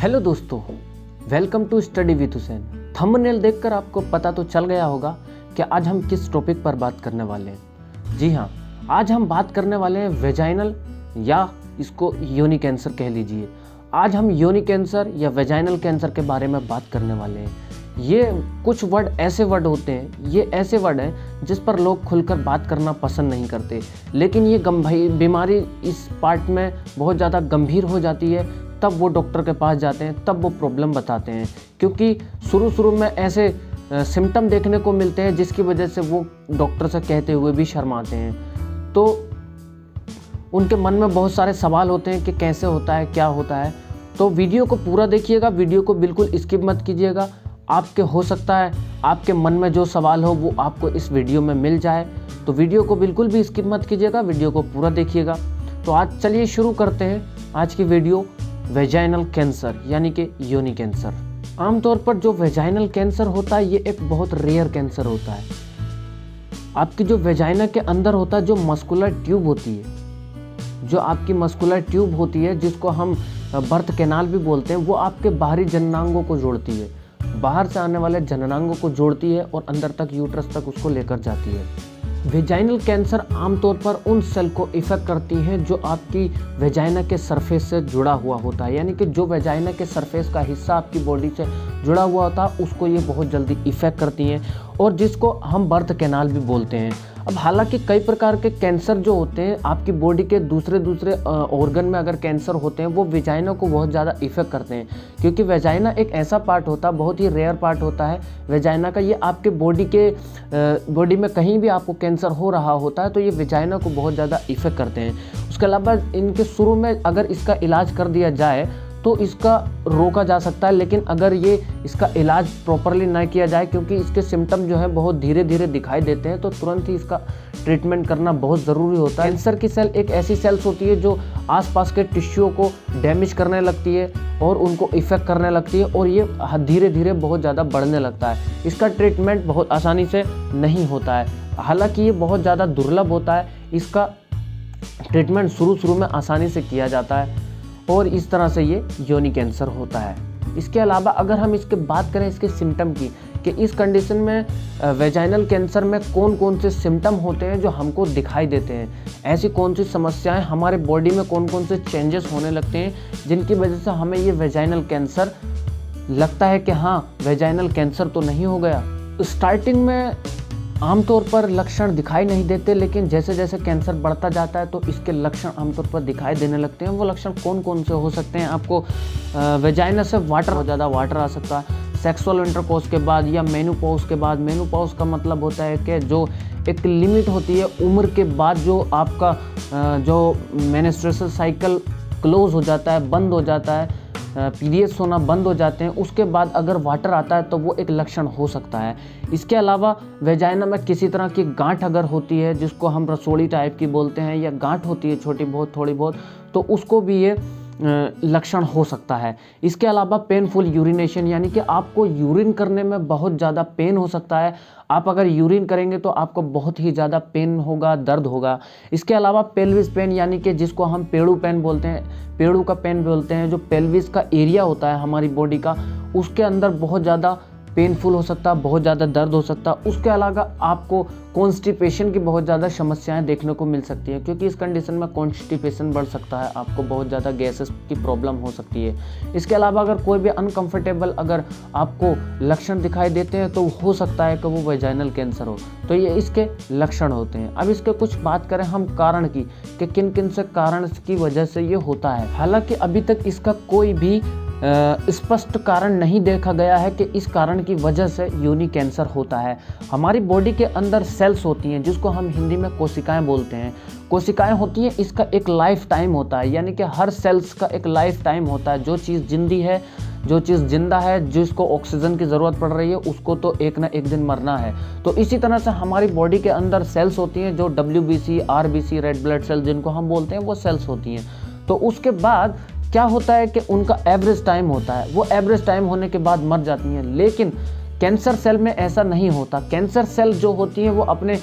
Hello दोस्तों, welcome to study with Hussain. Thumbnail देखकर आपको पता तो चल गया होगा कि आज हम किस टॉपिक पर बात करने वाले हैं। जी हाँ, आज हम बात करने वाले हैं वेजाइनल या इसको योनि कैंसर कह लीजिए। आज हम योनि कैंसर या वेजाइनल कैंसर के बारे में बात करने वाले हैं। ये कुछ वर्ड ऐसे वर्ड होते हैं, ये ऐसे वर्ड हैं जिस पर लोग खुलकर बात करना पसंद नहीं करते, लेकिन ये बीमारी इस पार्ट में बहुत ज़्यादा गंभीर हो जाती है, तब वो डॉक्टर के पास जाते हैं, तब वो प्रॉब्लम बताते हैं। क्योंकि शुरू में ऐसे सिम्टम देखने को मिलते हैं जिसकी वजह से वो डॉक्टर से कहते हुए भी शर्माते हैं। तो उनके मन में बहुत सारे सवाल होते हैं कि कैसे होता है, क्या होता है। तो वीडियो को पूरा देखिएगा, वीडियो को बिल्कुल स्किप मत कीजिएगा। आपके हो सकता है आपके मन में जो सवाल हो वो आपको इस वीडियो में मिल जाए, तो वीडियो को बिल्कुल भी स्किप मत कीजिएगा, वीडियो को पूरा देखिएगा। तो आज चलिए शुरू करते हैं आज की वीडियो, वेजाइनल कैंसर यानी कि योनि कैंसर। आमतौर पर जो वेजाइनल कैंसर होता है ये एक बहुत रेयर कैंसर होता है। आपकी जो वेजाइना के अंदर होता है जो मस्कुलर ट्यूब होती है, जो आपकी मस्कुलर ट्यूब होती है जिसको हम बर्थ कैनाल भी बोलते हैं, वो आपके बाहरी जननांगों को जोड़ती है, बाहर से आने वाले जननांगों को जोड़ती है और अंदर तक यूट्रस तक उसको लेकर जाती है। वेजाइनल कैंसर आमतौर पर उन सेल को इफेक्ट करती हैं जो आपकी वेजाइना के सरफेस से जुड़ा हुआ होता है, यानी कि जो वेजाइना के सरफेस का हिस्सा आपकी बॉडी से जुड़ा हुआ होता है उसको ये बहुत जल्दी इफेक्ट करती हैं, और जिसको हम बर्थ कैनाल भी बोलते हैं। अब हालांकि कई प्रकार के कैंसर जो होते हैं आपकी बॉडी के दूसरे ऑर्गन में अगर कैंसर होते हैं वो वेजाइना को बहुत ज़्यादा इफेक्ट करते हैं, क्योंकि वेजाइना एक ऐसा पार्ट होता है, बहुत ही रेयर पार्ट होता है वेजाइना का। ये आपके बॉडी में कहीं भी आपको कैंसर हो रहा होता है तो ये वेजाइना को बहुत ज़्यादा इफेक्ट करते हैं। उसके अलावा इनके शुरू में अगर इसका इलाज कर दिया जाए तो इसका रोका जा सकता है, लेकिन अगर ये इसका इलाज प्रॉपरली ना किया जाए, क्योंकि इसके सिम्टम जो है बहुत धीरे धीरे दिखाई देते हैं, तो तुरंत ही इसका ट्रीटमेंट करना बहुत ज़रूरी होता है। कैंसर की सेल एक ऐसी सेल्स होती है जो आसपास के टिश्यूओं को डैमेज करने लगती है और उनको इफेक्ट करने लगती है, और ये धीरे धीरे बहुत ज़्यादा बढ़ने लगता है। इसका ट्रीटमेंट बहुत आसानी से नहीं होता है, हालांकि ये बहुत ज़्यादा दुर्लभ होता है। इसका ट्रीटमेंट शुरू में आसानी से किया जाता है और इस तरह से ये योनि कैंसर होता है। इसके अलावा अगर हम इसके बात करें इसके सिम्टम की, कि इस कंडीशन में वेजाइनल कैंसर में कौन कौन से सिम्टम होते हैं जो हमको दिखाई देते हैं, ऐसी कौन सी समस्याएं हमारे बॉडी में कौन कौन से चेंजेस होने लगते हैं जिनकी वजह से हमें ये वेजाइनल कैंसर लगता है कि हाँ वेजाइनल कैंसर तो नहीं हो गया। स्टार्टिंग में आमतौर पर लक्षण दिखाई नहीं देते, लेकिन जैसे जैसे कैंसर बढ़ता जाता है तो इसके लक्षण आमतौर पर दिखाई देने लगते हैं। वो लक्षण कौन कौन से हो सकते हैं? आपको वेजाइना से बहुत ज़्यादा वाटर आ सकता है सेक्सुअल इंटरकोर्स के बाद या मेनोपॉज के बाद। मेनोपॉज का मतलब होता है कि जो एक लिमिट होती है उम्र के बाद, जो आपका जो मेंस्ट्रुअल साइकिल क्लोज हो जाता है, बंद हो जाता है, पीरियड्स होना बंद हो जाते हैं, उसके बाद अगर वाटर आता है तो वो एक लक्षण हो सकता है। इसके अलावा वेजाइना में किसी तरह की गांठ अगर होती है जिसको हम रसोड़ी टाइप की बोलते हैं, या गांठ होती है छोटी बहुत थोड़ी बहुत, तो उसको भी ये लक्षण हो सकता है। इसके अलावा पेनफुल यूरिनेशन, यानी कि आपको यूरिन करने में बहुत ज़्यादा पेन हो सकता है। आप अगर यूरिन करेंगे तो आपको बहुत ही ज़्यादा पेन होगा, दर्द होगा। इसके अलावा पेल्विस पेन, यानी कि जिसको हम पेड़ू पेन बोलते हैं, पेड़ू का पेन बोलते हैं, जो पेल्विस का एरिया होता है हमारी बॉडी का, उसके अंदर बहुत ज़्यादा पेनफुल हो सकता है, बहुत ज़्यादा दर्द हो सकता है। उसके अलावा आपको कॉन्स्टिपेशन की बहुत ज़्यादा समस्याएं देखने को मिल सकती हैं, क्योंकि इस कंडीशन में कॉन्स्टिपेशन बढ़ सकता है, आपको बहुत ज़्यादा गैसेस की प्रॉब्लम हो सकती है। इसके अलावा अगर कोई भी अनकंफर्टेबल अगर आपको लक्षण दिखाई देते हैं तो हो सकता है कि वो वेजाइनल कैंसर हो। तो ये इसके लक्षण होते हैं। अब इसके कुछ बात करें हम कारण की, कि किन किन से कारण की वजह से ये होता है। हालांकि अभी तक इसका कोई भी स्पष्ट कारण नहीं देखा गया है कि इस कारण की वजह से योनि कैंसर होता है। हमारी बॉडी के अंदर सेल्स होती हैं जिसको हम हिंदी में कोशिकाएं बोलते हैं। कोशिकाएं होती हैं, इसका एक लाइफ टाइम होता है, यानी कि हर सेल्स का एक लाइफ टाइम होता है। जो चीज़ जिंदी है, जो चीज़ जिंदा है, जिसको ऑक्सीजन की ज़रूरत पड़ रही है, उसको तो एक ना एक दिन मरना है। तो इसी तरह से हमारी बॉडी के अंदर सेल्स होती हैं जो WBC, RBC, red blood cell जिनको हम बोलते हैं, वो सेल्स होती हैं। तो उसके बाद क्या होता है कि उनका एवरेज टाइम होता है, वो एवरेज टाइम होने के बाद मर जाती हैं। लेकिन कैंसर सेल में ऐसा नहीं होता। कैंसर सेल जो होती हैं वो अपने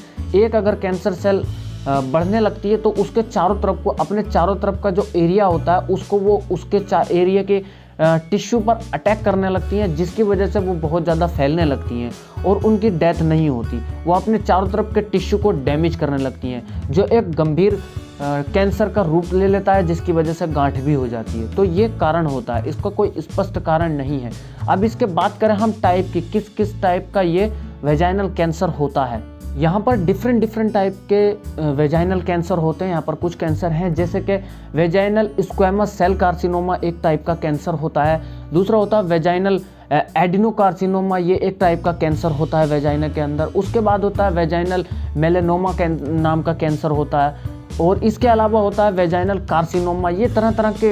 अगर कैंसर सेल बढ़ने लगती है तो उसके चारों तरफ को, अपने चारों तरफ का जो एरिया होता है उसको वो उसके एरिया के टिश्यू पर अटैक करने लगती हैं, जिसकी वजह से वो बहुत ज़्यादा फैलने लगती हैं और उनकी डेथ नहीं होती, वो अपने चारों तरफ के टिश्यू को डैमेज करने लगती हैं, जो एक गंभीर कैंसर का रूप ले लेता है, जिसकी वजह से गांठ भी हो जाती है। तो ये कारण होता है, इसका कोई स्पष्ट कारण नहीं है। अब इसके बात करें हम टाइप की, किस किस टाइप का ये वेजाइनल कैंसर होता है। यहाँ पर डिफरेंट टाइप के वेजाइनल कैंसर होते हैं। यहाँ पर कुछ कैंसर हैं जैसे कि वेजाइनल स्क्वैमस सेल कार्सिनोमा एक टाइप का कैंसर होता है। दूसरा होता है वेजाइनल एडिनोकार्सिनोमा, ये एक टाइप का कैंसर होता है वेजाइना के अंदर। उसके बाद होता है वेजाइनल मेलेनोमा नाम का कैंसर होता है, और इसके अलावा होता है वेजाइनल कार्सिनोमा। ये तरह तरह के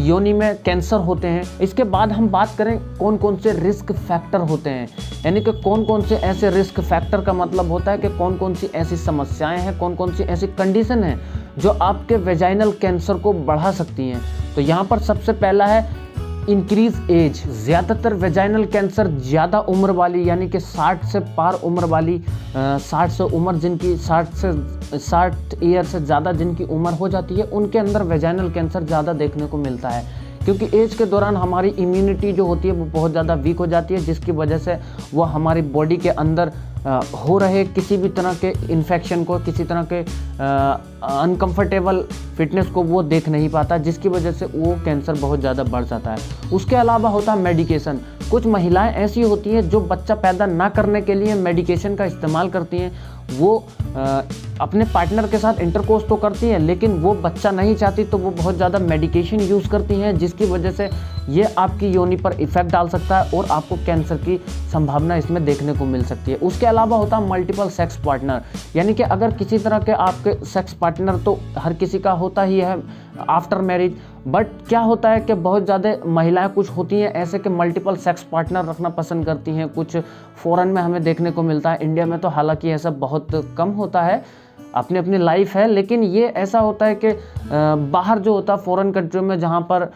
योनि में कैंसर होते हैं। इसके बाद हम बात करें कौन कौन से रिस्क फैक्टर होते हैं, यानी कि कौन कौन से ऐसे रिस्क फैक्टर का मतलब होता है कि कौन कौन सी ऐसी समस्याएं हैं, कौन कौन सी ऐसी कंडीशन है जो आपके वेजाइनल कैंसर को बढ़ा सकती हैं। तो यहाँ पर सबसे पहला है इंक्रीज एज। ज़्यादातर वेजाइनल कैंसर ज़्यादा उम्र वाली, यानी कि 60 से पार उम्र वाली, 60 से उम्र जिनकी 60 ईयर से ज़्यादा जिनकी उम्र हो जाती है, उनके अंदर वेजाइनल कैंसर ज़्यादा देखने को मिलता है। क्योंकि एज के दौरान हमारी इम्यूनिटी जो होती है वो बहुत ज़्यादा वीक हो जाती है, जिसकी वजह से वो हमारी बॉडी के अंदर हो रहे किसी भी तरह के इन्फेक्शन को, किसी तरह के अनकंफर्टेबल फिटनेस को वो देख नहीं पाता, जिसकी वजह से वो कैंसर बहुत ज़्यादा बढ़ जाता है। उसके अलावा होता है मेडिकेशन। कुछ महिलाएं ऐसी होती हैं जो बच्चा पैदा ना करने के लिए मेडिकेशन का इस्तेमाल करती हैं। वो अपने पार्टनर के साथ इंटरकोर्स तो करती हैं, लेकिन वो बच्चा नहीं चाहती, तो वो बहुत ज़्यादा मेडिकेशन यूज़ करती हैं, जिसकी वजह से ये आपकी योनि पर इफ़ेक्ट डाल सकता है और आपको कैंसर की संभावना इसमें देखने को मिल सकती है। उसके अलावा होता है मल्टीपल सेक्स पार्टनर, यानी कि अगर किसी तरह के आपके सेक्स पार्टनर तो हर किसी का होता ही है आफ्टर मैरिज, बट क्या होता है कि बहुत ज़्यादा महिलाएं कुछ होती हैं ऐसे कि मल्टीपल सेक्स पार्टनर रखना पसंद करती हैं। कुछ फॉरेन में हमें देखने को मिलता है, इंडिया में तो हालांकि ऐसा बहुत कम होता है, अपनी अपनी लाइफ है, लेकिन ये ऐसा होता है कि बाहर जो होता है फॉरेन कंट्रियों में, जहाँ पर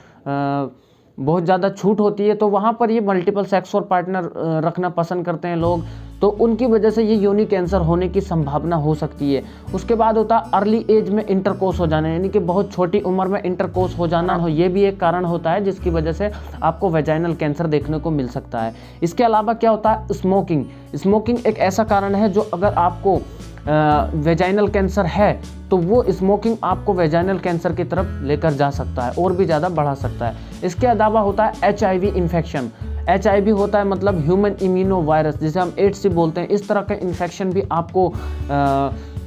बहुत ज़्यादा छूट होती है, तो वहाँ पर ये मल्टीपल सेक्स और पार्टनर रखना पसंद करते हैं लोग, तो उनकी वजह से ये योनि कैंसर होने की संभावना हो सकती है। उसके बाद होता है अर्ली एज में इंटरकोर्स हो जाना, यानी कि बहुत छोटी उम्र में इंटरकोर्स हो जाना हो, ये भी एक कारण होता है जिसकी वजह से आपको वेजाइनल कैंसर देखने को मिल सकता है। इसके अलावा क्या होता है, स्मोकिंग। स्मोकिंग एक ऐसा कारण है जो अगर आपको वेजाइनल कैंसर है तो वो स्मोकिंग आपको वेजाइनल कैंसर की तरफ लेकर जा सकता है और भी ज़्यादा बढ़ा सकता है। इसके अलावा होता है HIV इन्फेक्शन। HIV होता है मतलब ह्यूमन इम्यूनो वायरस, जिसे हम एड्स से बोलते हैं। इस तरह का इन्फेक्शन भी आपको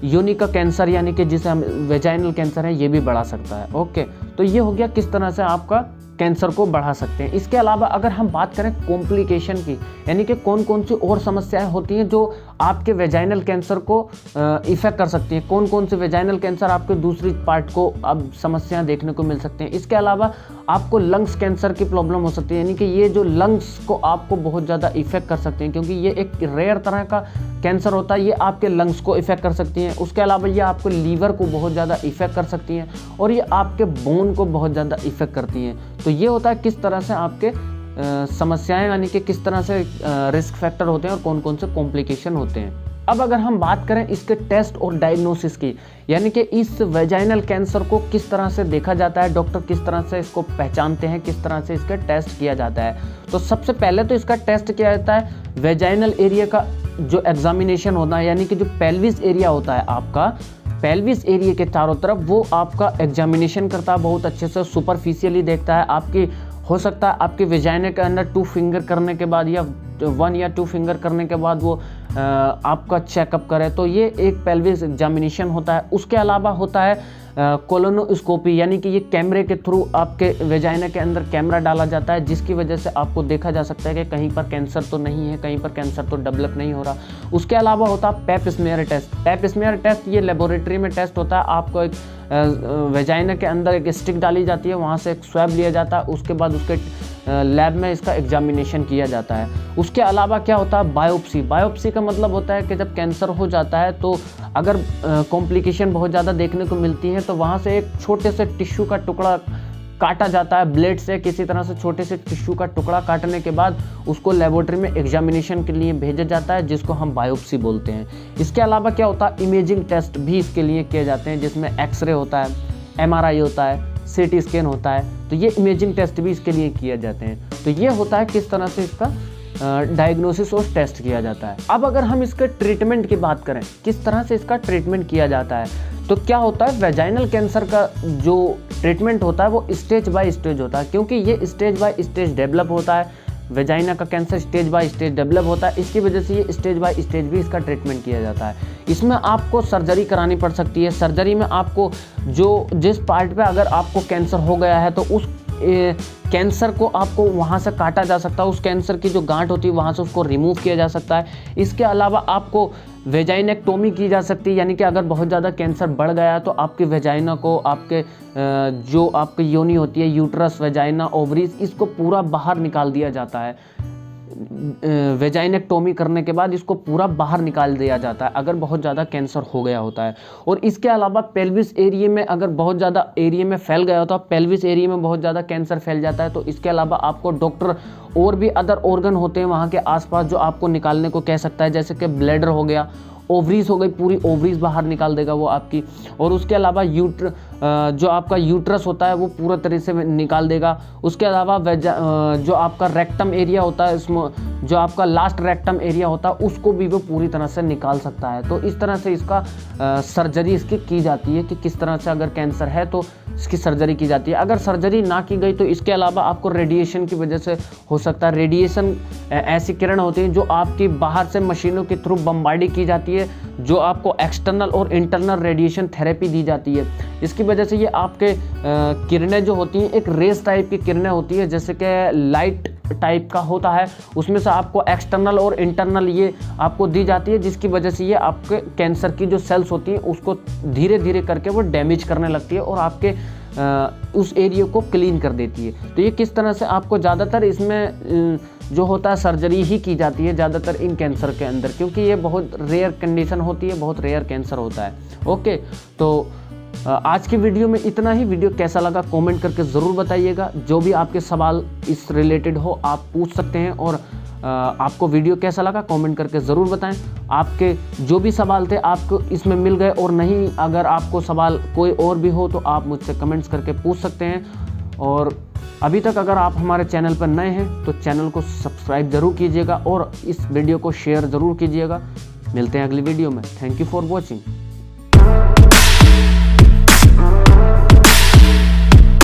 योनि का कैंसर, यानी कि जिसे हम वेजाइनल कैंसर है, ये भी बढ़ा सकता है। ओके, तो ये हो गया किस तरह से आपका कैंसर को बढ़ा सकते हैं। इसके अलावा अगर हम बात करें कॉम्प्लिकेशन की, यानी कि कौन कौन सी और समस्याएं होती हैं जो आपके वेजाइनल कैंसर को इफेक्ट कर सकती हैं, कौन कौन से वेजाइनल कैंसर आपके दूसरी पार्ट को अब समस्याएं देखने को मिल सकती हैं। इसके अलावा आपको लंग्स कैंसर की प्रॉब्लम हो सकती है, यानी कि ये जो लंग्स को आपको बहुत ज़्यादा इफेक्ट कर सकते हैं, क्योंकि ये एक रेयर तरह का कैंसर होता है, ये आपके लंग्स को इफेक्ट कर सकती हैं। उसके अलावा ये आपको लीवर को बहुत ज़्यादा इफेक्ट कर सकती हैं और ये आपके बोन को बहुत ज़्यादा इफेक्ट करती हैं। तो ये होता है किस तरह से आपके समस्याएं, यानी कि किस तरह से रिस्क फैक्टर होते हैं और कौन कौन से कॉम्प्लिकेशन होते हैं। अब अगर हम बात करें इसके टेस्ट और डायग्नोसिस की, यानी कि इस वेजाइनल कैंसर को किस तरह से देखा जाता है, डॉक्टर किस तरह से इसको पहचानते हैं, किस तरह से इसका टेस्ट किया जाता है। तो सबसे पहले तो इसका टेस्ट किया जाता है वेजाइनल एरिया का जो एग्जामिनेशन होता है, यानी कि जो पेल्विस एरिया होता है आपका, पेल्विस एरिया के चारों तरफ वो आपका एग्जामिनेशन करता है, बहुत अच्छे से सुपरफिशियली देखता है। आपकी हो सकता है आपके वेजाइना के अंदर 2 फिंगर करने के बाद या 1 या 2 फिंगर करने के बाद वो आपका चेकअप करे, तो ये एक पेल्विस एग्जामिनेशन होता है। उसके अलावा होता है कोलोनोस्कोपी, यानी कि ये कैमरे के थ्रू आपके वेजाइना के अंदर कैमरा डाला जाता है, जिसकी वजह से आपको देखा जा सकता है कि कहीं पर कैंसर तो नहीं है, कहीं पर कैंसर तो डेवलप नहीं हो रहा। उसके अलावा होता है पेप स्मीयर टेस्ट। पेप स्मीयर टेस्ट ये लेबोरेटरी में टेस्ट होता है। आपको एक वेजाइना के अंदर एक स्टिक डाली जाती है, वहाँ से एक स्वैब लिया जाता है, उसके बाद उसके लैब में इसका एग्जामिनेशन किया जाता है। उसके अलावा क्या होता है, बायोप्सी। बायोप्सी का मतलब होता है कि जब कैंसर हो जाता है तो अगर कॉम्प्लिकेशन बहुत ज़्यादा देखने को मिलती है तो वहाँ से एक छोटे से टिश्यू का टुकड़ा काटा जाता है ब्लेड से, किसी तरह से छोटे से टिश्यू का टुकड़ा काटने के बाद उसको लेबोरेटरी में एग्जामिनेशन के लिए भेजा जाता है, जिसको हम बायोप्सी बोलते हैं। इसके अलावा क्या होता है, इमेजिंग टेस्ट भी इसके लिए किए जाते हैं, जिसमें एक्सरे होता है, MRI होता है, सीटी स्कैन होता है, तो ये इमेजिंग टेस्ट भी इसके लिए किए जाते हैं। तो ये होता है किस तरह से इसका डायग्नोसिस और टेस्ट किया जाता है। अब अगर हम इसके ट्रीटमेंट की बात करें, किस तरह से इसका ट्रीटमेंट किया जाता है, तो क्या होता है, वेजाइनल कैंसर का जो ट्रीटमेंट होता है वो स्टेज बाय स्टेज होता है, क्योंकि ये स्टेज बाय स्टेज डेवलप होता है। वेजाइना का cancer stage by stage develop होता है, इसकी वजह से ये स्टेज बाय स्टेज भी इसका ट्रीटमेंट किया जाता है। इसमें आपको सर्जरी करानी पड़ सकती है। सर्जरी में आपको जिस पार्ट पे अगर आपको कैंसर हो गया है तो उस कैंसर को आपको वहाँ से काटा जा सकता है, उस कैंसर की जो गांठ होती है वहाँ से उसको रिमूव किया जा सकता है। इसके अलावा आपको वेजाइनेक्टोमी की जा सकती है, यानी कि अगर बहुत ज़्यादा कैंसर बढ़ गया है तो आपके वेजाइना को, आपके जो आपकी योनि होती है, यूट्रस, वेजाइना, ओवरीज, इसको पूरा बाहर निकाल दिया जाता है। वेजाइनेक्टोमी करने के बाद इसको पूरा बाहर निकाल दिया जाता है अगर बहुत ज़्यादा कैंसर हो गया होता है। और इसके अलावा पेल्विस एरिया में अगर बहुत ज़्यादा एरिया में फैल गया होता है, पेल्विस एरिया में बहुत ज़्यादा कैंसर फैल जाता है, तो इसके अलावा आपको डॉक्टर और भी अदर ऑर्गन होते हैं वहाँ के आसपास जो आपको निकालने को कह सकता है, जैसे कि ब्लैडर हो गया, ओवरीज हो गई, पूरी ओवरीज बाहर निकाल देगा वो आपकी। और उसके अलावा जो आपका यूट्रस होता है वो पूरा तरह से निकाल देगा। उसके अलावा जो आपका रेक्टम एरिया होता है, इसमें जो आपका लास्ट रेक्टम एरिया होता है उसको भी वो पूरी तरह से निकाल सकता है। तो इस तरह से इसका सर्जरी इसकी की जाती है कि किस तरह से अगर कैंसर है तो इसकी सर्जरी की जाती है। अगर सर्जरी ना की गई तो इसके अलावा आपको रेडिएशन की वजह से हो सकता है। रेडिएशन ऐसी किरण होती है जो आपकी बाहर से मशीनों के थ्रू बम्बार्डी की जाती है, जो आपको एक्सटर्नल और इंटरनल रेडिएशन थेरेपी दी जाती है। इसकी वजह से ये आपके किरणें जो होती हैं एक रेस टाइप की किरणें होती है, जैसे कि लाइट टाइप का होता है, उसमें से आपको एक्सटर्नल और इंटरनल ये आपको दी जाती है, जिसकी वजह से ये आपके कैंसर की जो सेल्स होती हैं उसको धीरे धीरे करके वो डैमेज करने लगती है और आपके उस एरिया को क्लीन कर देती है। तो ये किस तरह से आपको ज़्यादातर इसमें जो होता है सर्जरी ही की जाती है ज़्यादातर इन कैंसर के अंदर, क्योंकि ये बहुत रेयर कंडीशन होती है, बहुत रेयर कैंसर होता है। ओके, तो आज की वीडियो में इतना ही। वीडियो कैसा लगा कमेंट करके ज़रूर बताइएगा। जो भी आपके सवाल इस रिलेटेड हो आप पूछ सकते हैं, और आपको वीडियो कैसा लगा कमेंट करके ज़रूर बताएं। आपके जो भी सवाल थे आपको इसमें मिल गए, और नहीं अगर आपको सवाल कोई और भी हो तो आप मुझसे कमेंट्स करके पूछ सकते हैं। और अभी तक अगर आप हमारे चैनल पर नए हैं तो चैनल को सब्सक्राइब ज़रूर कीजिएगा और इस वीडियो को शेयर ज़रूर कीजिएगा। मिलते हैं अगली वीडियो में। Thank you for watching.